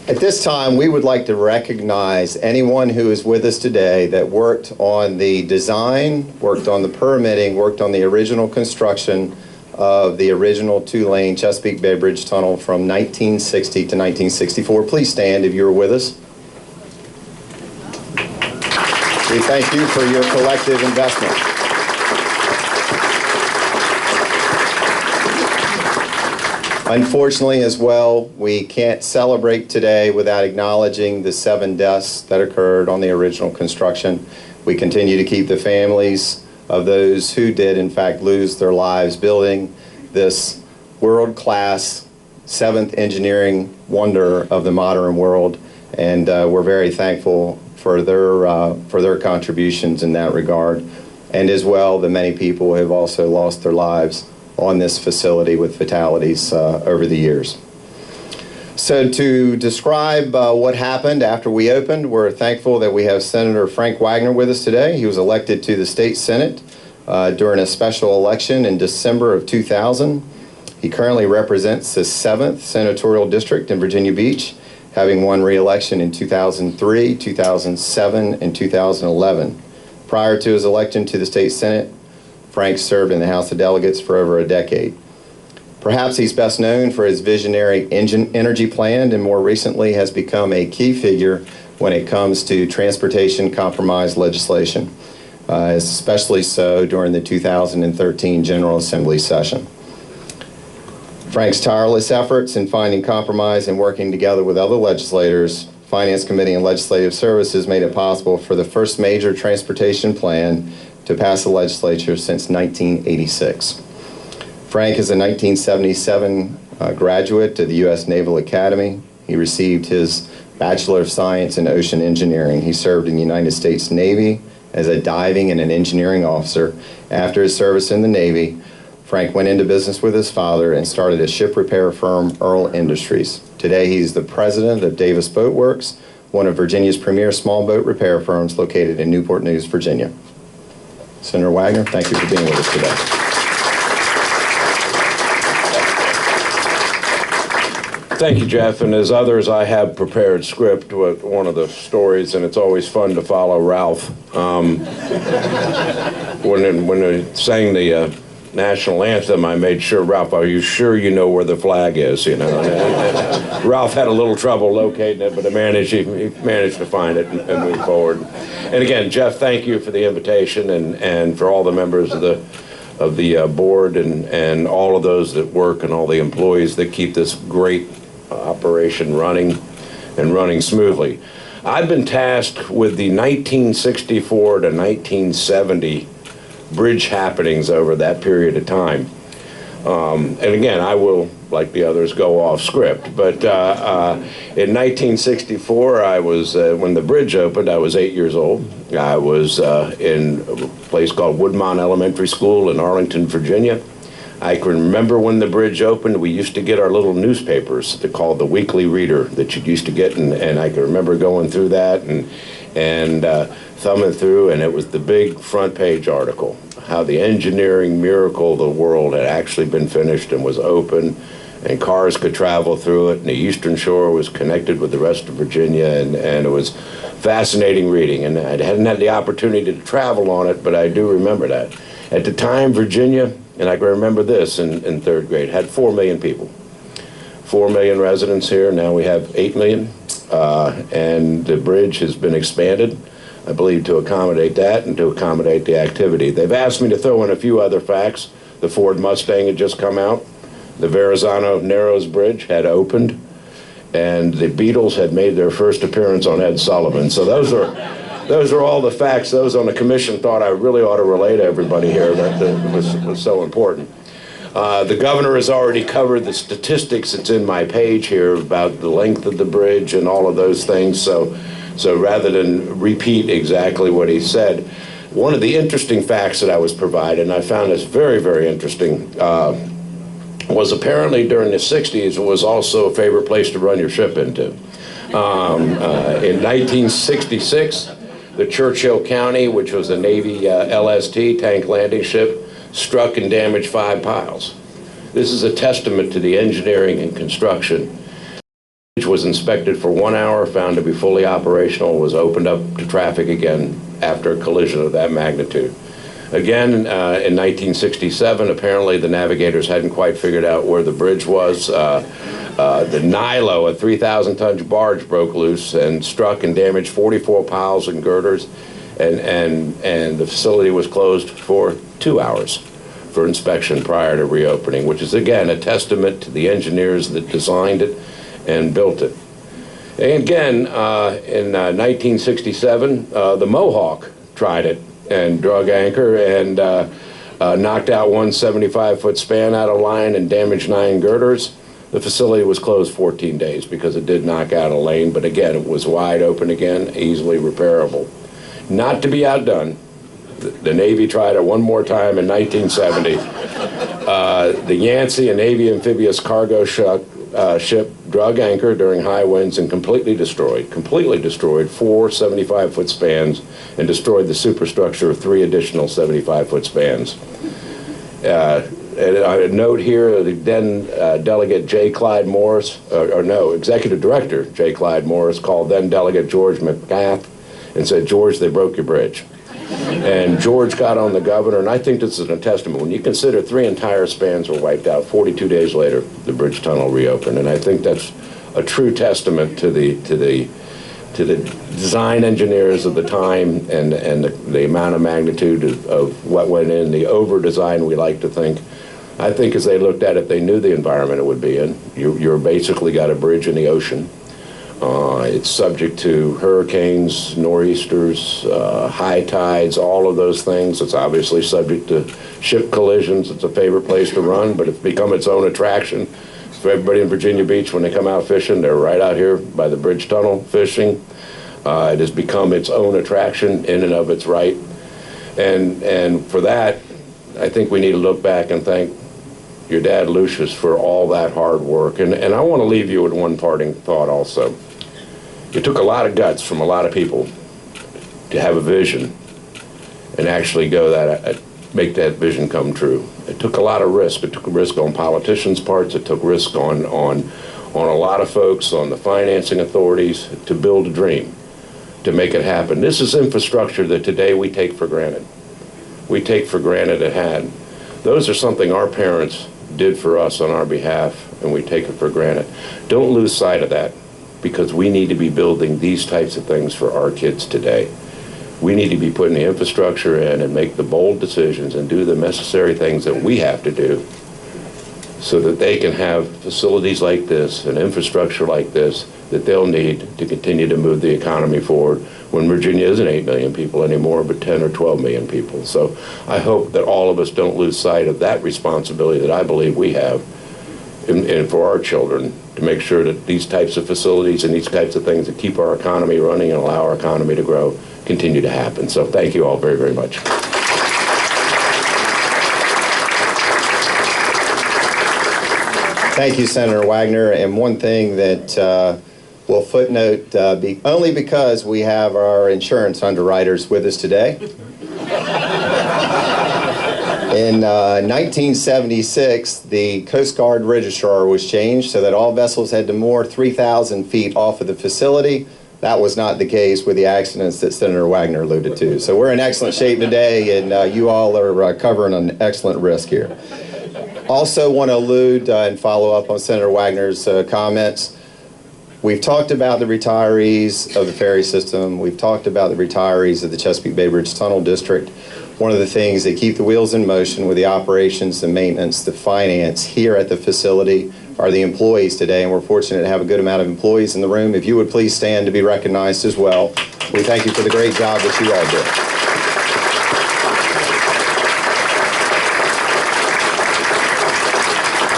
At this time, we would like to recognize anyone who is with us today that worked on the design, worked on the permitting, worked on the original construction of the original two-lane Chesapeake Bay Bridge Tunnel from 1960 to 1964. Please stand if you were with us. We thank you for your collective investment. Unfortunately, as well, we can't celebrate today without acknowledging the 7 deaths that occurred on the original construction. We continue to keep the families of those who did, in fact, lose their lives building this world-class 7th engineering wonder of the modern world, and we're very thankful for their contributions in that regard, and as well, the many people who have also lost their lives on this facility with fatalities over the years. So to describe what happened after we opened, we're thankful that we have Senator Frank Wagner with us today. He was elected to the state Senate during a special election in December of 2000. He currently represents the 7th Senatorial District in Virginia Beach, having won re-election in 2003, 2007, and 2011. Prior to his election to the state Senate, Frank served in the House of Delegates for over a decade. Perhaps he's best known for his visionary energy plan, and more recently has become a key figure when it comes to transportation compromise legislation, especially so during the 2013 General Assembly session. Frank's tireless efforts in finding compromise and working together with other legislators, Finance Committee and Legislative Services made it possible for the first major transportation plan to pass the legislature since 1986. Frank is a 1977 graduate of the U.S. Naval Academy. He received his Bachelor of Science in Ocean Engineering. He served in the United States Navy as a diving and an engineering officer. After his service in the Navy, Frank went into business with his father and started a ship repair firm, Earl Industries. Today, he's the president of Davis Boat Works, one of Virginia's premier small boat repair firms located in Newport News, Virginia. Senator Wagner, thank you for being with us today. Thank you, Jeff. And as others, I have prepared script with one of the stories, and it's always fun to follow Ralph. When they sang the national anthem, I made sure, Ralph, are you sure you know where the flag is? You know, and Ralph had a little trouble locating it, but he managed to find it and move forward. And again, Jeff, thank you for the invitation, and for all the members of the board and all of those that work and all the employees that keep this great operation running and running smoothly. I've been tasked with the 1964 to 1970 bridge happenings over that period of time. And again, I will, like the others, go off script. But in 1964, I was, when the bridge opened, I was 8 years old. I was in a place called Woodmont Elementary School in Arlington, Virginia. I can remember when the bridge opened, we used to get our little newspapers called the Weekly Reader that you used to get, and I can remember going through that and thumbing through, and it was the big front page article, how the engineering miracle of the world had actually been finished and was open, and cars could travel through it, and the Eastern Shore was connected with the rest of Virginia, and it was fascinating reading. And I hadn't had the opportunity to travel on it, but I do remember that. At the time, Virginia, and I can remember this in third grade, had 4 million people. 4 million residents here. Now we have 8 million, and the bridge has been expanded, I believe, to accommodate that and to accommodate the activity. They've asked me to throw in a few other facts. The Ford Mustang had just come out. The Verrazano Narrows Bridge had opened, and the Beatles had made their first appearance on Ed Sullivan. So those are all the facts those on the commission thought I really ought to relay to everybody here that was so important. The governor has already covered the statistics that's in my page here about the length of the bridge and all of those things. So rather than repeat exactly what he said, one of the interesting facts that I was provided, and I found this very, very interesting, was apparently during the 60s it was also a favorite place to run your ship into. In 1966, the Churchill County, which was a Navy LST, tank landing ship, struck and damaged 5 piles. This is a testament to the engineering and construction was inspected for 1 hour, found to be fully operational, was opened up to traffic again after a collision of that magnitude. Again, in 1967, apparently the navigators hadn't quite figured out where the bridge was. The Nilo, a 3,000-ton barge, broke loose and struck and damaged 44 piles and girders, and the facility was closed for 2 hours for inspection prior to reopening, which is, again, a testament to the engineers that designed it and built it. And again, in 1967, the Mohawk tried it and drug anchor and knocked out one 75-foot span out of line and damaged 9 girders. The facility was closed 14 days because it did knock out a lane, but again, it was wide open again, easily repairable. Not to be outdone, the Navy tried it one more time in 1970. The Yancey, a Navy amphibious cargo ship, drug anchor during high winds and completely destroyed 4 75-foot spans and destroyed the superstructure of 3 additional 75-foot spans. And I note here the then Delegate J. Clyde Morris, Executive Director J. Clyde Morris called then Delegate George McGath and said, "George, they broke your bridge." And George got on the governor, and I think this is a testament. When you consider 3 entire spans were wiped out, 42 days later, the bridge tunnel reopened. And I think that's a true testament to the design engineers of the time and the amount of magnitude of what went in, the over-design we like to think. I think as they looked at it, they knew the environment it would be in. You're basically got a bridge in the ocean. It's subject to hurricanes, nor'easters, high tides, all of those things. It's obviously subject to ship collisions. It's a favorite place to run, but it's become its own attraction. For everybody in Virginia Beach, when they come out fishing, they're right out here by the bridge tunnel fishing. It has become its own attraction in and of its right. And for that, I think we need to look back and thank your dad, Lucius, for all that hard work. And I want to leave you with one parting thought also. It took a lot of guts from a lot of people to have a vision and actually make that vision come true. It took a lot of risk. It took a risk on politicians' parts. It took risk on a lot of folks, on the financing authorities, to build a dream, to make it happen. This is infrastructure that today we take for granted. We take for granted it had. Those are something our parents did for us on our behalf, and we take it for granted. Don't lose sight of that, because we need to be building these types of things for our kids today. We need to be putting the infrastructure in and make the bold decisions and do the necessary things that we have to do so that they can have facilities like this and infrastructure like this that they'll need to continue to move the economy forward when Virginia isn't 8 million people anymore, but 10 or 12 million people. So I hope that all of us don't lose sight of that responsibility that I believe we have and for our children, to make sure that these types of facilities and these types of things that keep our economy running and allow our economy to grow continue to happen. So thank you all very, very much. Thank you, Senator Wagner. And one thing that we'll footnote, only because we have our insurance underwriters with us today. In 1976, the Coast Guard registrar was changed so that all vessels had to moor 3,000 feet off of the facility. That was not the case with the accidents that Senator Wagner alluded to. So we're in excellent shape today, and you all are covering an excellent risk here. Also want to allude and follow up on Senator Wagner's comments. We've talked about the retirees of the ferry system. We've talked about the retirees of the Chesapeake Bay Bridge Tunnel District. One of the things that keep the wheels in motion with the operations, the maintenance, the finance here at the facility are the employees today, and we're fortunate to have a good amount of employees in the room. If you would please stand to be recognized as well. We thank you for the great job that you all did.